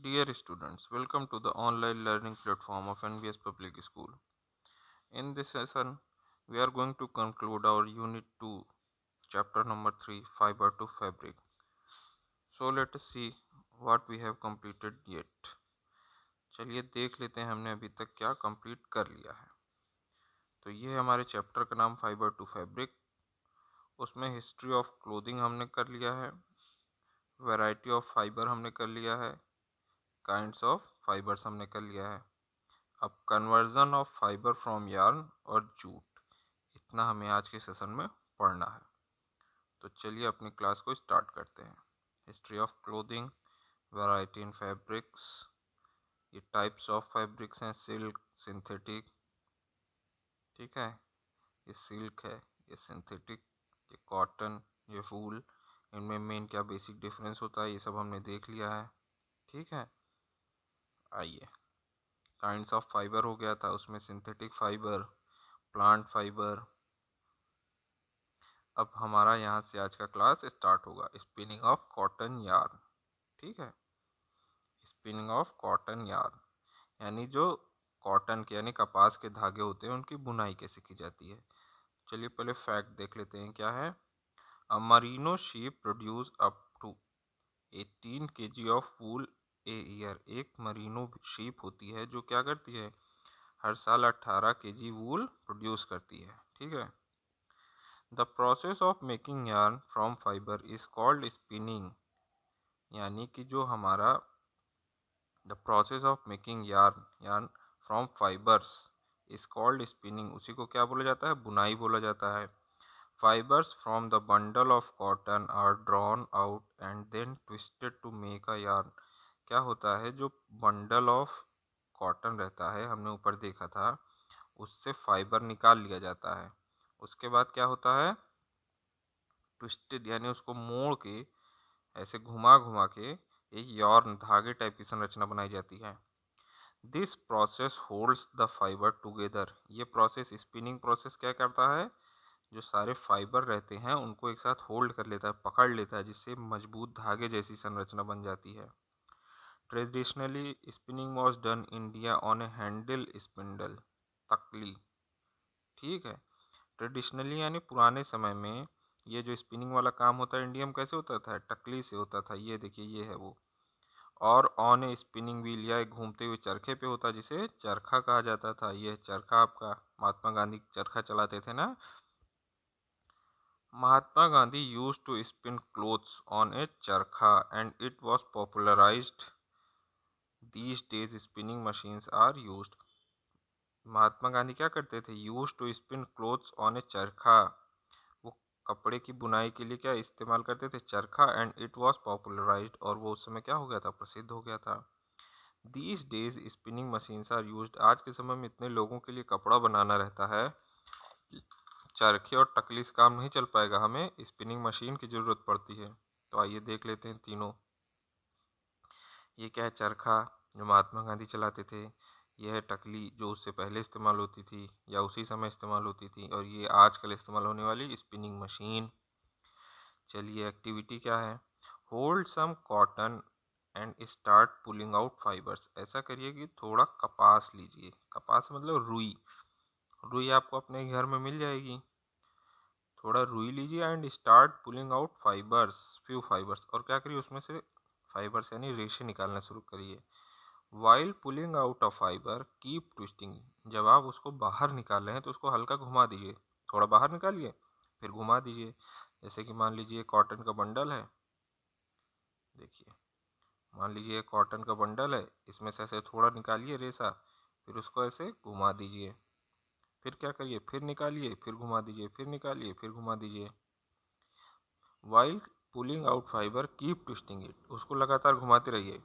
Dear students, welcome to the online learning platform of NBS Public School. In this session, we are going to conclude our Unit 2, Chapter number 3, Fiber to Fabric. So let us see what we have completed yet. चलिए देख लेते हैं हमने अभी तक क्या complete कर लिया है। तो ये हमारे चैप्टर का नाम फाइबर टू फैब्रिक। उसमें हिस्ट्री ऑफ क्लोथिंग हमने कर लिया है, वैरायटी ऑफ फाइबर हमने कर लिया है, काइंड्स ऑफ फाइबर्स हमने कर लिया है। अब conversion of fibre from yarn और जूट, इतना हमें आज के सेशन में पढ़ना है। तो चलिए अपनी क्लास को स्टार्ट करते हैं। History of clothing, variety in fabrics, ये टाइप्स ऑफ फैब्रिक्स हैं, सिल्क, सिंथेटिक, ठीक है, ये सिल्क है, ये सिंथेटिक, ये कॉटन, ये वूल, इनमें मेन क्या बेसिक डिफरेंस होता है ये सब हमने देख लिया है। ठीक है, आइए काइंड्स ऑफ फाइबर हो गया था, उसमें सिंथेटिक फाइबर, प्लांट फाइबर। अब हमारा यहाँ से आज का क्लास स्टार्ट होगा, स्पिनिंग ऑफ कॉटन यार्न। ठीक है, स्पिनिंग ऑफ कॉटन यार्न यानी जो कॉटन के यानी कपास के धागे होते हैं उनकी बुनाई कैसे की जाती है। चलिए पहले फैक्ट देख लेते हैं क्या है। A merino sheep produce up to 18 kg of wool a year. एक मरीनो शीप होती है जो क्या करती है, हर साल 18 kg वूल प्रोड्यूस करती है। ठीक है, the process of making yarn from fibre is called spinning, यानी कि जो हमारा the process of making yarn yarn from fibres is called spinning, उसी को क्या बोला जाता है, बुनाई बोला जाता है। Fibres from the bundle of cotton are drawn out and then twisted to make a yarn. क्या होता है, जो बंडल ऑफ कॉटन रहता है हमने ऊपर देखा था, उससे फाइबर निकाल लिया जाता है। उसके बाद क्या होता है, ट्विस्टेड यानी उसको मोड़ के ऐसे घुमा घुमा के एक यॉर्न धागे टाइप की संरचना बनाई जाती है। This process holds the fibre together. ये प्रोसेस, स्पिनिंग प्रोसेस क्या करता है, जो सारे फाइबर रहते हैं उनको एक साथ होल्ड कर लेता है, पकड़ लेता है, जिससे मजबूत धागे जैसी संरचना बन जाती है। Traditionally spinning was done India on A handle spindle, तकली। ठीक है, ट्रेडिशनली यानी पुराने समय में ये जो स्पिनिंग वाला काम होता है इंडिया में कैसे होता था, टकली से होता था। ये देखिए ये है वो। और ऑन ए स्पिनिंग व्हील या एक घूमते हुए चरखे पे होता, जिसे चरखा कहा जाता था। ये चरखा आपका महात्मा गांधी चरखा चलाते थे ना। Mahatma Gandhi use to spin cloths on a charkha and it was popularized. These days spinning machines are used. Mahatma Gandhi क्या करते थे, use to spin cloths on a charkha, वो कपड़े की बुनाई के लिए क्या इस्तेमाल करते थे, चरखा, एंड इट वॉज पॉपुलराइज्ड, और वो उस समय क्या हो गया था, प्रसिद्ध हो गया था। These days spinning machines are used. आज के समय में इतने लोगों के लिए कपड़ा बनाना रहता है कि चरखे और टकली से काम नहीं चल पाएगा, हमें स्पिनिंग मशीन की ज़रूरत पड़ती है। तो आइए देख लेते हैं तीनों। ये क्या है, चरखा जो महात्मा गांधी चलाते थे, यह है टकली जो उससे पहले इस्तेमाल होती थी या उसी समय इस्तेमाल होती थी, और ये आजकल इस्तेमाल होने वाली स्पिनिंग मशीन। चलिए एक्टिविटी क्या है, hold some cotton and start pulling out fibres. ऐसा करिए कि थोड़ा कपास लीजिए, कपास मतलब रुई, रुई आपको अपने घर में मिल जाएगी। थोड़ा रुई लीजिए and start pulling out fibres, few fibres, और क्या करिए उसमें से फाइबर्स यानी रेशे निकालना शुरू करिए। While pulling out of fibre keep twisting. जब आप उसको बाहर निकाल रहे हैं तो उसको हल्का घुमा दीजिए, थोड़ा बाहर निकालिए फिर घुमा दीजिए। जैसे कि मान लीजिए कॉटन का बंडल है, देखिए मान लीजिए कॉटन का बंडल है, इसमें से ऐसे थोड़ा निकालिए रेसा, फिर उसको ऐसे घुमा दीजिए, फिर क्या करिए, फिर निकालिए, फिर घुमा दीजिए, फिर निकालिए, फिर घुमा दीजिए। While pulling out fibre keep twisting it, उसको लगातार घुमाते रहिए।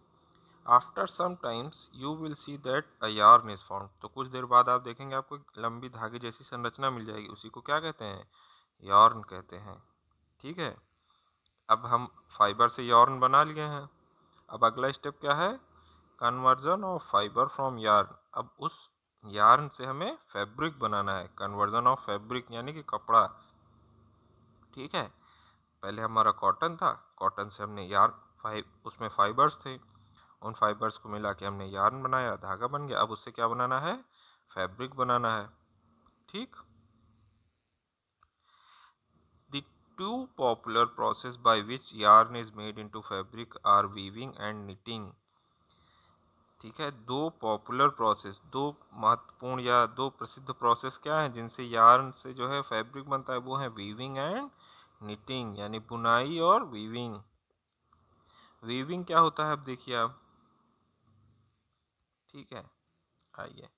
After some times you will see that a yarn is found. तो कुछ देर बाद आप देखेंगे आपको एक लंबी धागे जैसी संरचना मिल जाएगी, उसी को क्या कहते हैं, यार्न कहते हैं। ठीक है, अब हम फाइबर से यार्न बना लिए हैं। अब अगला स्टेप क्या है, conversion of fibre from yarn. अब उस यार्न से हमें फैब्रिक बनाना है, कन्वर्जन ऑफ फैब्रिक यानी कि कपड़ा। ठीक है, पहले हमारा कॉटन था, कॉटन से हमने यार्न उसमें फाइबर्स थे, उन फाइबर्स को मिला के हमने यार्न बनाया, धागा बन गया। अब उससे क्या बनाना है? फैब्रिक बनाना है। ठीक। The two popular process by which yarn is made into fabric are weaving and knitting। ठीक है, दो पॉपुलर प्रोसेस, दो महत्वपूर्ण या दो प्रसिद्ध प्रोसेस क्या हैं जिनसे यार्न से जो है फैब्रिक बनता है? वो है वीविंग एंड निटिंग, यानी बुनाई और वीविंग। वीविंग क्या होता है अब देखिए आप। ठीक है, आइए।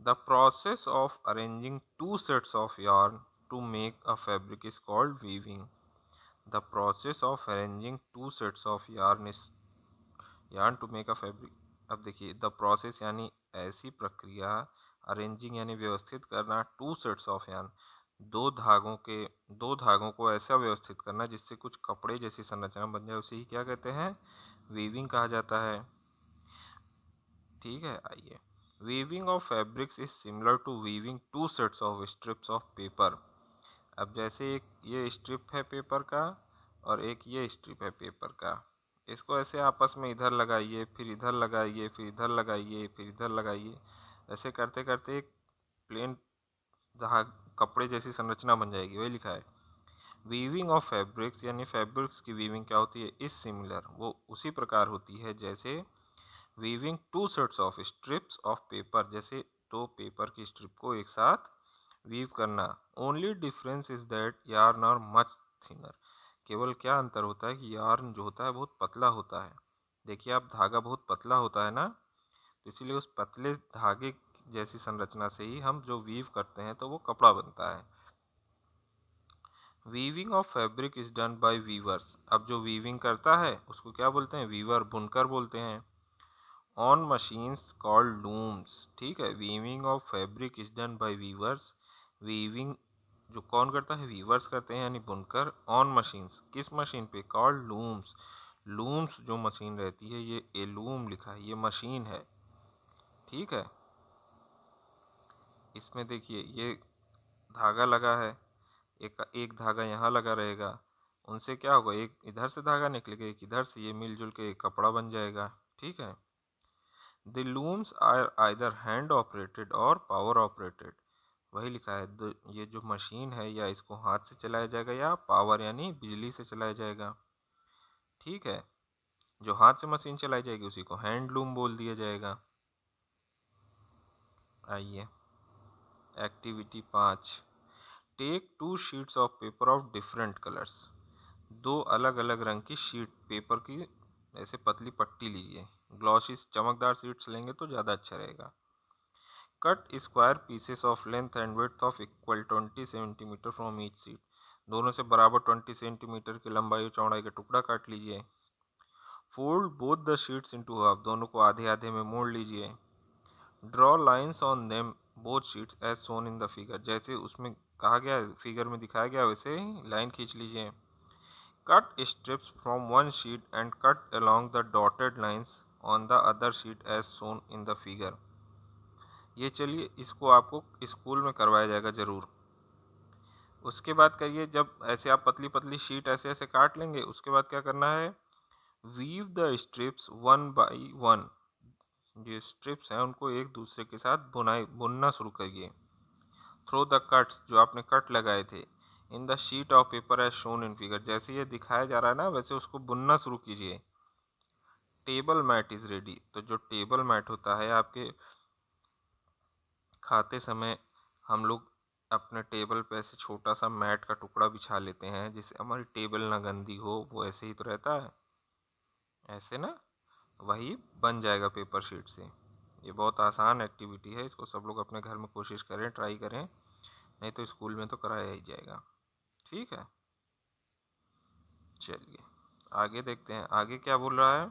The process of arranging two sets of yarn to make a fabric is called weaving. The process of arranging two sets of yarn is yarn to make a fabric. अब देखिए, द प्रोसेस यानी ऐसी प्रक्रिया, arranging यानी व्यवस्थित करना, to sets of yarn दो धागों को ऐसा व्यवस्थित करना जिससे कुछ कपड़े जैसी संरचना बन जाए, उसे ही क्या कहते हैं? वीविंग कहा जाता है। ठीक है, आइए। Weaving of fabrics is similar to weaving two sets of strips of paper. अब जैसे एक ये स्ट्रिप है पेपर का और एक ये स्ट्रिप है पेपर का, इसको ऐसे आपस में इधर लगाइए, फिर इधर लगाइए, फिर इधर लगाइए, फिर इधर लगाइए, ऐसे करते करते एक प्लेन धाग कपड़े जैसी संरचना बन जाएगी। वही लिखा है। वीविंग ऑफ फैब्रिक्स यानी फैब्रिक्स की वीविंग क्या होती है? इस सिमिलर, वो उसी प्रकार होती है जैसे weaving two sets of strips of paper, जैसे दो पेपर की स्ट्रिप को एक साथ वीव करना। Only difference is that yarn are much thinner. केवल क्या अंतर होता है कि यार्न जो होता है बहुत पतला होता है। देखिए आप, धागा बहुत पतला होता है ना, तो इसीलिए उस पतले धागे जैसी संरचना से ही हम जो वीव करते हैं तो वो कपड़ा बनता है। Weaving of fabric is done by weavers. अब जो वीविंग करता है उसको क्या बोलते हैं? वीवर, बुनकर बोलते हैं। On machines called looms. ठीक है, weaving of fabric is done by weavers. Weaving जो कौन करता है? वीवर्स करते हैं, यानी बुनकर। ऑन मशीन्स, किस मशीन पे? Called looms. लूम्स जो मशीन रहती है, ये एलूम लिखा है, ये मशीन है। ठीक है, इसमें देखिए ये धागा लगा है, एक एक धागा यहाँ लगा रहेगा, उनसे क्या होगा? एक इधर से धागा निकलेगा, एक इधर से, ये मिलजुल के एक कपड़ा बन जाएगा। ठीक है। The looms are either hand operated और पावर ऑपरेटेड। वही लिखा है, ये जो मशीन है या इसको हाथ से चलाया जाएगा या पावर यानी बिजली से चलाया जाएगा। ठीक है, जो हाथ से मशीन चलाई जाएगी उसी को हैंडलूम बोल दिया जाएगा। आइए, activity 5। Take two sheets of paper of different colours. दो अलग अलग रंग की शीट पेपर की ऐसे पतली पट्टी लीजिए। ग्लॉसी चमकदार शीट्स लेंगे तो ज़्यादा अच्छा रहेगा। Cut square pieces of length and width of equal 20 centimetre from each sheet. दोनों से बराबर 20 सेंटीमीटर की लंबाई और चौड़ाई का टुकड़ा काट लीजिए। Fold both the sheets into half. दोनों को आधे आधे में मोड़ लीजिए। Draw lines on them both sheets as shown in the figure. जैसे उसमें कहा गया है, फिगर में दिखाया गया, वैसे ही लाइन खींच लीजिए। Cut strips from one sheet and cut along the dotted lines on the other sheet as shown in the figure. ये चलिए, इसको आपको स्कूल में करवाया जाएगा ज़रूर। उसके बाद करिए, जब ऐसे आप पतली पतली शीट ऐसे ऐसे काट लेंगे, उसके बाद क्या करना है? Weave the strips one by one. जो स्ट्रिप्स हैं उनको एक दूसरे के साथ बुनना शुरू करिए। थ्रो द कट्स, जो आपने कट लगाए थे, in the sheet of paper as shown in figure. जैसे ये दिखाया जा रहा है ना, वैसे उसको बुनना शुरू कीजिए। Table mat is ready. तो जो टेबल मैट होता है, आपके खाते समय हम लोग अपने टेबल पे ऐसे छोटा सा मैट का टुकड़ा बिछा लेते हैं जिससे हमारी टेबल ना गंदी हो, वो ऐसे ही तो रहता है, ऐसे ना, वही बन जाएगा पेपर शीट से। ये बहुत आसान एक्टिविटी है, इसको सब लोग अपने घर में कोशिश करें, ट्राई करें, नहीं तो स्कूल में तो कराया ही जाएगा। ठीक है, चलिए आगे देखते हैं, आगे क्या बोल रहा है?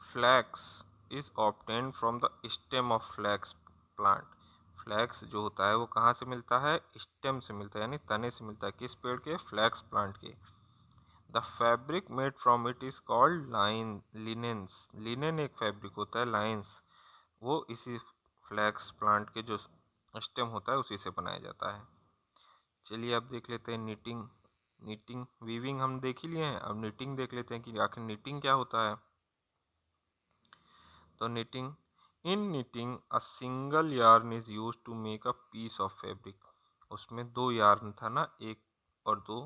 Flax is obtain from the stem of flax plant. Flax जो होता है वो कहाँ से मिलता है? स्टेम से मिलता है, यानी तने से मिलता है। किस पेड़ के? फ्लैक्स प्लांट के। The fabric made from it is called linens. Linen एक फैब्रिक होता है, लाइन्स वो इसी फ्लैक्स प्लांट के जो स्टेम होता है उसी से बनाया जाता है। चलिए अब देख लेते हैं नीटिंग। नीटिंग वीविंग हम देख ही लिए हैं, अब नीटिंग देख लेते हैं कि आखिर नीटिंग क्या होता है। तो knitting, in knitting a single yarn is used to make a piece of fabric. उसमें दो यार्न था ना, एक और दो,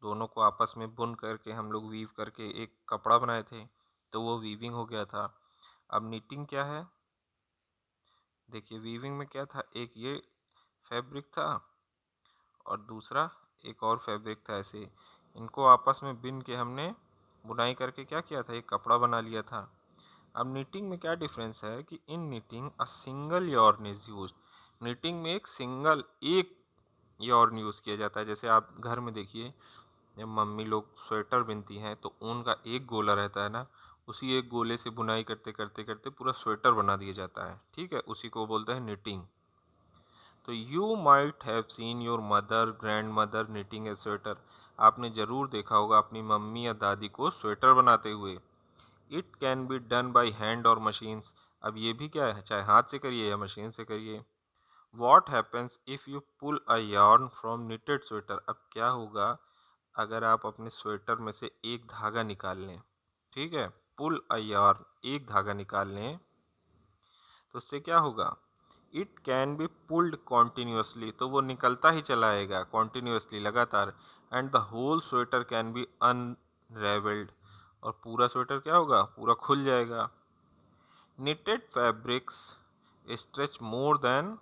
दोनों को आपस में बुन करके हम लोग वीव करके एक कपड़ा बनाए थे, तो वो वीविंग हो गया था। अब नीटिंग क्या है, देखिए वीविंग में क्या था, एक ये फैब्रिक था और दूसरा एक और फैब्रिक था, ऐसे इनको आपस में बिन के हमने बुनाई करके क्या किया था, एक कपड़ा बना लिया था। अब नीटिंग में क्या डिफरेंस है कि in knitting a single yarn is use, knitting में एक यॉर्न यूज़ किया जाता है। जैसे आप घर में देखिए, जब मम्मी लोग स्वेटर बुनती हैं तो ऊन का एक गोला रहता है ना, उसी एक गोले से बुनाई करते करते करते पूरा स्वेटर बना दिया जाता है, ठीक है, उसी को बोलते हैं निटिंग। तो you might have seen your mother grand mother knitting A sweater, आपने ज़रूर देखा होगा अपनी मम्मी या दादी को स्वेटर बनाते हुए। It can be done by hand और मशीन्स, अब ये भी क्या है, चाहे हाथ से करिए या मशीन से करिए। What happens if you pull a yarn from knitted sweater, अब क्या होगा अगर आप अपने स्वेटर में से एक धागा निकाल लें, ठीक है, पुल अ yarn, एक धागा निकाल लें, तो उससे क्या होगा, it can be pulled continuously, तो वो निकलता ही चला आएगा कॉन्टिन्यूसली, लगातार, and the whole sweater can be unravelled, और पूरा स्वेटर क्या होगा, पूरा खुल जाएगा। Knitted fabrics stretch more than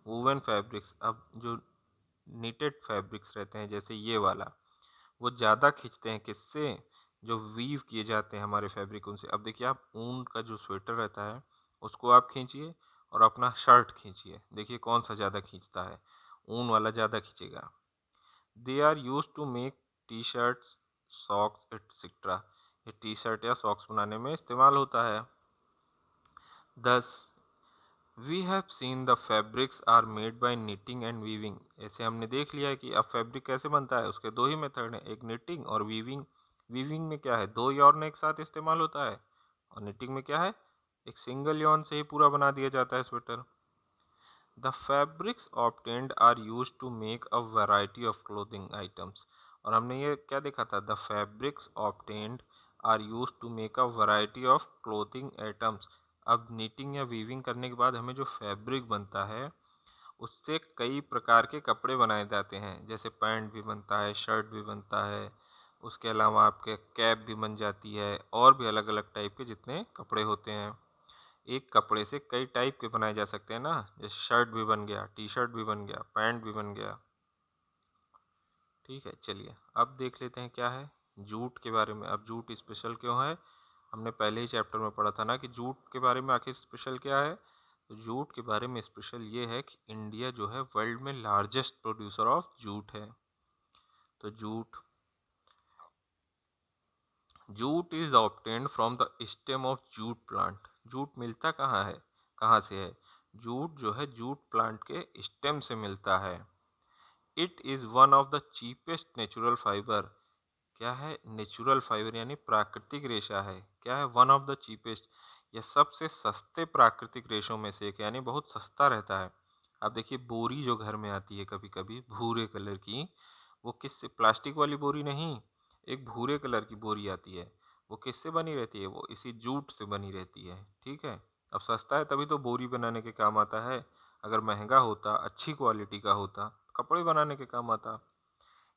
woven fabrics, अब जो निटेड फैब्रिक्स रहते हैं जैसे ये वाला, वो ज़्यादा खींचते हैं किससे, जो वीव किए जाते हैं हमारे फैब्रिक उनसे। अब देखिए आप ऊन का जो स्वेटर रहता है उसको आप खींचिए और अपना शर्ट खींचिए, देखिए कौन सा ज़्यादा खींचता है, ऊन वाला ज़्यादा खींचेगा। They are use to make T shirts, socks etcetera, ये टी शर्ट या सॉक्स बनाने में इस्तेमाल होता है। Thus we have seen the fabrics are made by knitting and weaving, ऐसे हमने देख लिया है कि अब फैब्रिक कैसे बनता है, उसके दो ही मेथड हैं, एक निटिंग और वीविंग। वीविंग में क्या है, दो यॉर्न एक साथ इस्तेमाल होता है, और निटिंग में क्या है, एक सिंगल यॉर्न से ही पूरा बना दिया जाता है sweater. The fabrics obtained are use to make a variety of clothing items, और हमने ये क्या देखा था, the fabrics obtained are use to make a variety of clothing items. अब नीटिंग या वीविंग करने के बाद हमें जो फैब्रिक बनता है उससे कई प्रकार के कपड़े बनाए जाते हैं, जैसे पैंट भी बनता है, शर्ट भी बनता है, उसके अलावा आपके कैप भी बन जाती है, और भी अलग अलग टाइप के जितने कपड़े होते हैं। एक कपड़े से कई टाइप के बनाए जा सकते हैं ना, जैसे शर्ट भी बन गया, टी शर्ट भी बन गया, पैंट भी बन गया, ठीक है। चलिए अब देख लेते हैं क्या है जूट के बारे में। अब जूट स्पेशल क्यों है, हमने पहले ही चैप्टर में पढ़ा था ना कि जूट के बारे में आखिर स्पेशल क्या है। तो जूट के बारे में स्पेशल ये है कि इंडिया जो है वर्ल्ड में लार्जेस्ट प्रोड्यूसर ऑफ जूट है। तो jute is obtained from the stem of jute plant, jute मिलता कहाँ है, कहाँ से है, जूट जो है जूट प्लांट के स्टेम से मिलता है। It is one of the cheapest natural fibre, क्या है, नेचुरल फाइबर यानी प्राकृतिक रेशा है, क्या है, वन ऑफ द चीपेस्ट, यह सबसे सस्ते प्राकृतिक रेशों में से एक, यानी बहुत सस्ता रहता है। अब देखिए बोरी जो घर में आती है कभी कभी भूरे कलर की, वो किससे, प्लास्टिक वाली बोरी नहीं, एक भूरे कलर की बोरी आती है, वो किससे बनी रहती है, वो इसी जूट से बनी रहती है, ठीक है। अब सस्ता है तभी तो बोरी बनाने के काम आता है, अगर महंगा होता, अच्छी क्वालिटी का होता, कपड़े बनाने के काम आता।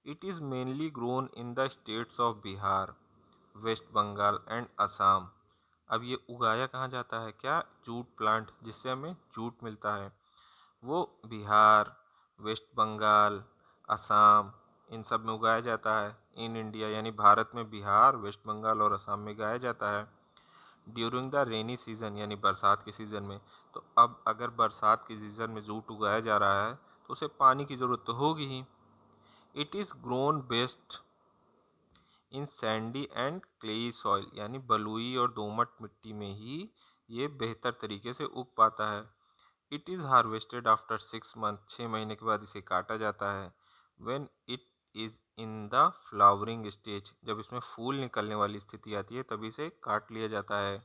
It is mainly grown in the states of Bihar, West Bengal and Assam. अब ये उगाया कहाँ जाता है, क्या, जूट प्लांट जिससे हमें जूट मिलता है, वो बिहार, वेस्ट बंगाल, असम, इन सब में उगाया जाता है। इन इंडिया यानी भारत में बिहार, वेस्ट बंगाल और असम में उगाया जाता है। ड्यूरिंग द रेनी सीजन यानी बरसात के सीज़न में, तो अब अगर बरसात के सीज़न में जूट उगाया जा रहा है तो उसे पानी की ज़रूरत तो होगी ही। It is grown best in sandy and clayey soil, यानी बलुई और दोमट मिट्टी में ही ये बेहतर तरीके से उग पाता है। It is harvested after 6 month, 6 महीने के बाद इसे काटा जाता है। When it is in the flowering stage, जब इसमें फूल निकलने वाली स्थिति आती है तभी इसे काट लिया जाता है।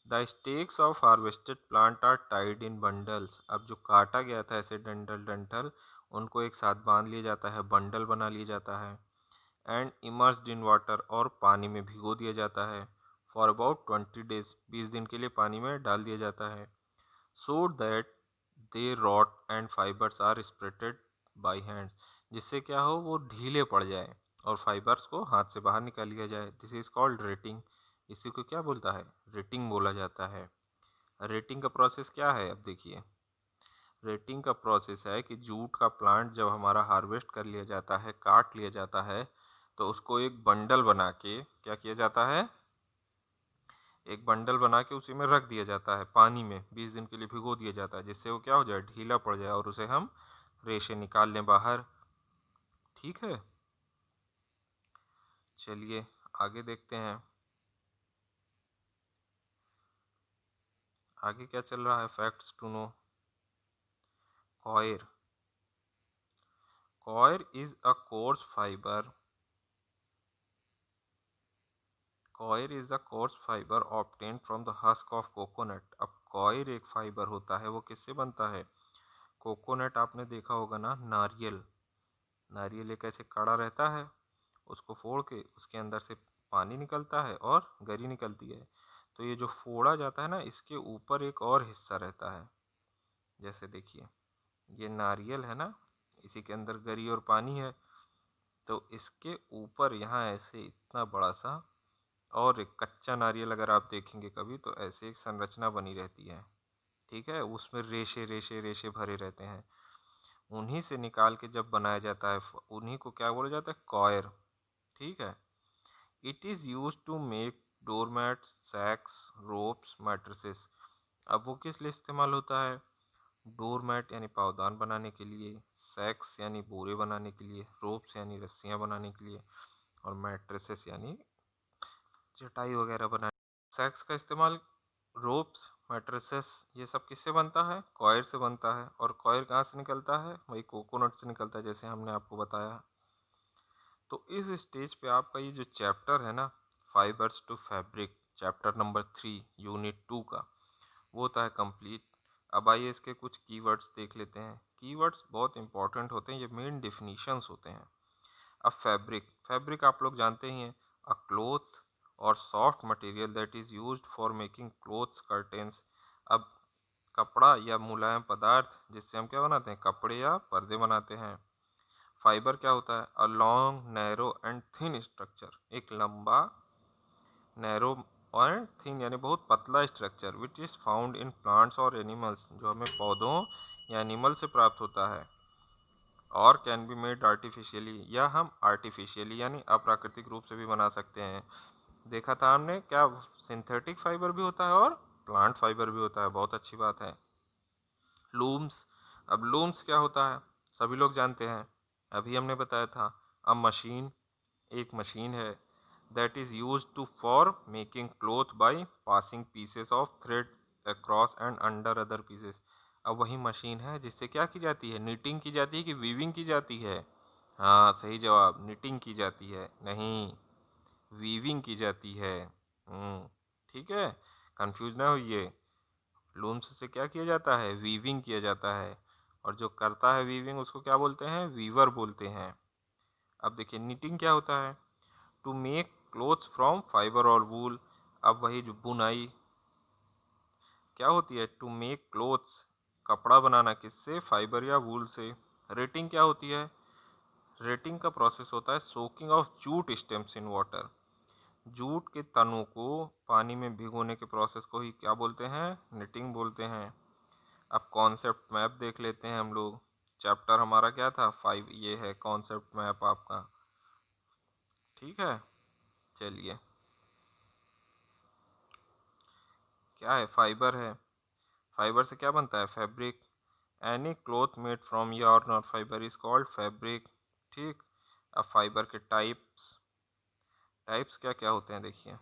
The stakes of harvested plant are tied in bundles, अब जो काटा गया था ऐसे डंडल डंठल, उनको एक साथ बांध लिया जाता है, बंडल बना लिया जाता है। एंड इमर्स्ड इन वाटर, और पानी में भिगो दिया जाता है। फॉर अबाउट 20 days, 20 दिन के लिए पानी में डाल दिया जाता है, so that they rot and fibres are separated by hands, जिससे क्या हो वो ढीले पड़ जाए और फाइबर्स को हाथ से बाहर निकाल लिया जाए। This is called rating. इसी को क्या बोलता है, रेटिंग बोला जाता है। रेटिंग का प्रोसेस क्या है, अब देखिए। रेटिंग का प्रोसेस है कि जूट का प्लांट जब हमारा हार्वेस्ट कर लिया जाता है, काट लिया जाता है, तो उसको एक बंडल बना के क्या किया जाता है, एक बंडल बना के उसी में रख दिया जाता है, पानी में 20 दिन के लिए भिगो दिया जाता है, जिससे वो क्या हो जाए, ढीला पड़ जाए और उसे हम रेशे निकाल लें बाहर। ठीक है, चलिए आगे देखते हैं। आगे क्या चल रहा है, facts to know. Coir, coir is a coarse fibre, coir is the coarse fibre obtain from the husk of coconut. अब कॉयर एक फाइबर होता है, वो किससे बनता है, कोकोनट आपने देखा होगा ना, नारियल, नारियल एक ऐसे कड़ा रहता है, उसको फोड़ के उसके अंदर से पानी निकलता है और गरी निकलती है। तो ये जो फोड़ा जाता है ना, इसके ऊपर एक और हिस्सा रहता है। जैसे देखिए, ये नारियल है ना, इसी के अंदर गरी और पानी है, तो इसके ऊपर यहाँ ऐसे इतना बड़ा सा और एक कच्चा नारियल अगर आप देखेंगे कभी, तो ऐसे एक संरचना बनी रहती है। ठीक है, उसमें रेशे रेशे रेशे भरे रहते हैं, उन्हीं से निकाल के जब बनाया जाता है, उन्हीं को क्या बोला जाता है, कॉयर। ठीक है, it is use to make doormats, sacks, ropes, mattresses. अब वो किस लिए इस्तेमाल होता है, डोरमैट यानी पावदान बनाने के लिए, सैक्स यानी बोरे बनाने के लिए, रोप्स यानी रस्सियाँ बनाने के लिए, और मैट्रेसेस यानी चटाई वगैरह बनाने। सैक्स का इस्तेमाल, रोप्स, मैट्रेसेस, ये सब किससे बनता है, कॉयर से बनता है। और कॉयर कहाँ से निकलता है, वही कोकोनट से निकलता है, जैसे हमने आपको बताया। तो इस स्टेज पे आपका ये जो चैप्टर है ना, fibres to fabric, chapter number 3 unit 2 का, वो होता है कंप्लीट। अब आइए इसके कुछ कीवर्ड्स देख लेते हैं। कीवर्ड्स बहुत इंपॉर्टेंट होते हैं, ये मेन डिफिनीशंस होते हैं। अब फैब्रिक, फैब्रिक आप लोग जानते ही हैं, अ क्लोथ और soft material that is used for making clothes, curtains. अब कपड़ा या मुलायम पदार्थ जिससे हम क्या बनाते हैं, कपड़े या पर्दे बनाते हैं। फाइबर क्या होता है, a long narrow and thin structure, एक लंबा, नैरो और थिन यानी बहुत पतला structure, which is found in plants और एनिमल्स, जो हमें पौधों या एनिमल से प्राप्त होता है। और कैन बी मेड आर्टिफिशियली, या हम आर्टिफिशियली यानी अप्राकृतिक रूप से भी बना सकते हैं। देखा था हमने, क्या सिंथेटिक फाइबर भी होता है और प्लांट फाइबर भी होता है, बहुत अच्छी बात है। लूम्स, अब लूम्स क्या होता है, सभी लोग जानते हैं, अभी हमने बताया था। अब मशीन, एक मशीन है, that is use to for making cloth by passing pieces of thread across and under other pieces. अब वही मशीन है जिससे क्या की जाती है, निटिंग की जाती है कि वीविंग की जाती है। हाँ सही जवाब, निटिंग की जाती है, नहीं वीविंग की जाती है। ठीक है, कंफ्यूज ना होइए। लूम्स से क्या किया जाता है, वीविंग किया जाता है, और जो करता है वीविंग उसको क्या बोलते हैं, वीवर बोलते हैं। अब देखिए निटिंग क्या होता है, to make clothes from fibre और वूल। अब वही जो बुनाई क्या होती है, टू मेक क्लोथ्स, कपड़ा बनाना किससे, फाइबर या वूल से। रेटिंग क्या होती है, रेटिंग का प्रोसेस होता है soaking of jute stems in water, jute के तनों को पानी में भिगोने के प्रोसेस को ही क्या बोलते हैं, निटिंग बोलते हैं। अब कॉन्सेप्ट मैप देख लेते हैं हम लोग। चैप्टर हमारा क्या था, 5, ये है कॉन्सेप्ट मैप आपका। ठीक है, चलिए क्या है, फाइबर है, फाइबर से क्या बनता है, fabric. Any cloth made from yarn और फाइबर इज कॉल्ड फैब्रिक। ठीक, अब फाइबर के टाइप्स, टाइप्स क्या क्या होते हैं देखिए।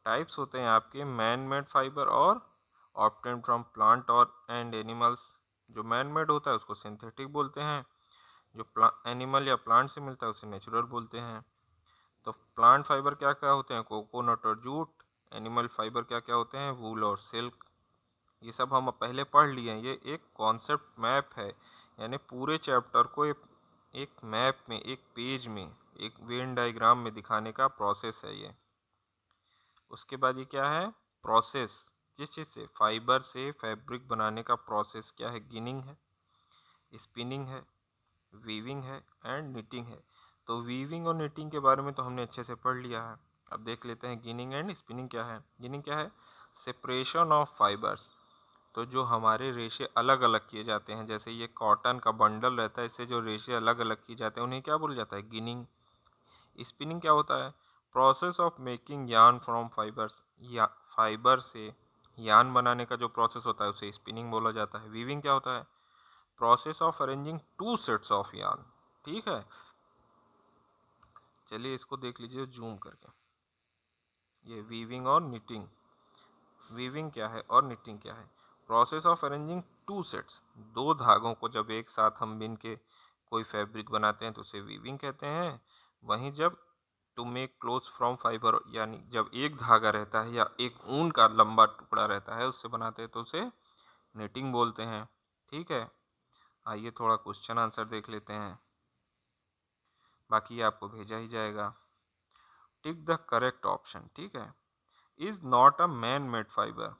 टाइप्स होते हैं आपके मैन मेड फाइबर और ऑब्टेन फ्रॉम प्लांट और एंड एनिमल्स। जो मैन मेड होता है उसको सिंथेटिक बोलते हैं, जो एनिमल या प्लांट से मिलता है उसे नेचुरल बोलते हैं। तो प्लांट फाइबर क्या क्या होते हैं, कोकोनट और जूट। एनिमल फाइबर क्या क्या होते हैं, वूल और सिल्क। ये सब हम पहले पढ़ लिए हैं, ये एक कॉन्सेप्ट मैप है, यानी पूरे चैप्टर को एक मैप में, एक पेज में एक वेन डायग्राम में दिखाने का प्रोसेस है ये। उसके बाद ये क्या है, प्रोसेस, किस चीज़ से, फाइबर से फैब्रिक बनाने का प्रोसेस क्या है, गिनिंग है, स्पिनिंग है, वीविंग है एंड निटिंग है। तो वीविंग और निटिंग के बारे में तो हमने अच्छे से पढ़ लिया है। अब देख लेते हैं गिनिंग एंड स्पिनिंग क्या है। गिनिंग क्या है, सेपरेशन ऑफ फाइबर्स। तो जो हमारे रेशे अलग अलग किए जाते हैं, जैसे ये कॉटन का बंडल रहता है, इससे जो रेशे अलग अलग किए जाते हैं उन्हें क्या बोला जाता है, गिनिंग। स्पिनिंग क्या होता है, process of making yarn from fibres, या फाइबर से यार्न बनाने का जो प्रोसेस होता है उसे स्पिनिंग बोला जाता है। वीविंग क्या होता है, process of arranging two sets of yarn. ठीक है, चलिए इसको देख लीजिए जूम करके, ये वीविंग और निटिंग। वीविंग क्या है और निटिंग क्या है, process of arranging two sets, दो धागों को जब एक साथ हम बिन के कोई फैब्रिक बनाते हैं तो उसे वीविंग कहते हैं। वहीं जब to make clothes from fibre, यानी जब एक धागा रहता है या एक ऊन का लंबा टुकड़ा रहता है उससे बनाते हैं तो उसे निटिंग बोलते हैं। ठीक है, आइए थोड़ा क्वेश्चन आंसर देख लेते हैं, बाकी आपको भेजा ही जाएगा। Tick the correct option. ठीक है, is not a man made fibre.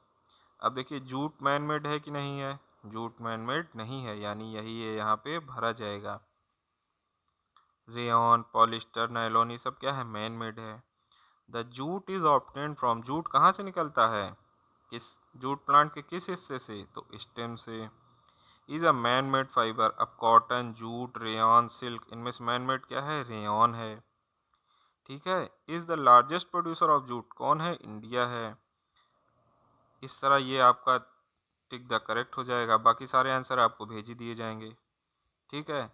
अब देखिए जूट मैन मेड है कि नहीं है, जूट मैन मेड नहीं है, यानी यही है यहाँ पे भरा जाएगा। रेयन, पॉलिस्टर, नायलॉन ये सब क्या है, मैन मेड है। The jute is obtained from, jute कहाँ से निकलता है, किस, जूट प्लांट के किस हिस्से से, तो स्टेम से। Is a man made fibre, अब कॉटन, जूट, रेयन, सिल्क, इनमें से मैन मेड क्या है, रेयन है। ठीक है, is the largest producer of jute, कौन है, इंडिया है। इस तरह ये आपका टिक द करेक्ट हो जाएगा, बाकी सारे आंसर आपको भेज ही दिए जाएंगे। ठीक है,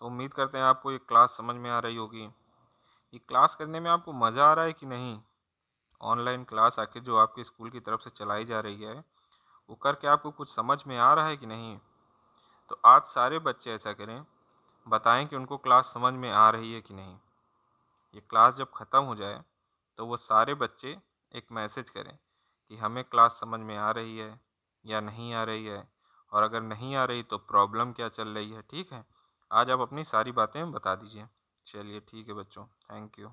तो उम्मीद करते हैं आपको ये क्लास समझ में आ रही होगी। ये क्लास करने में आपको मज़ा आ रहा है कि नहीं, ऑनलाइन क्लास आखिर जो आपके स्कूल की तरफ से चलाई जा रही है वो करके आपको कुछ समझ में आ रहा है कि नहीं। तो आज सारे बच्चे ऐसा करें, बताएं कि उनको क्लास समझ में आ रही है कि नहीं। ये क्लास जब ख़त्म हो जाए तो वो सारे बच्चे एक मैसेज करें कि हमें क्लास समझ में आ रही है या नहीं आ रही है, और अगर नहीं आ रही तो प्रॉब्लम क्या चल रही है। ठीक है, आज आप अपनी सारी बातें बता दीजिए। चलिए ठीक है बच्चों, थैंक यू।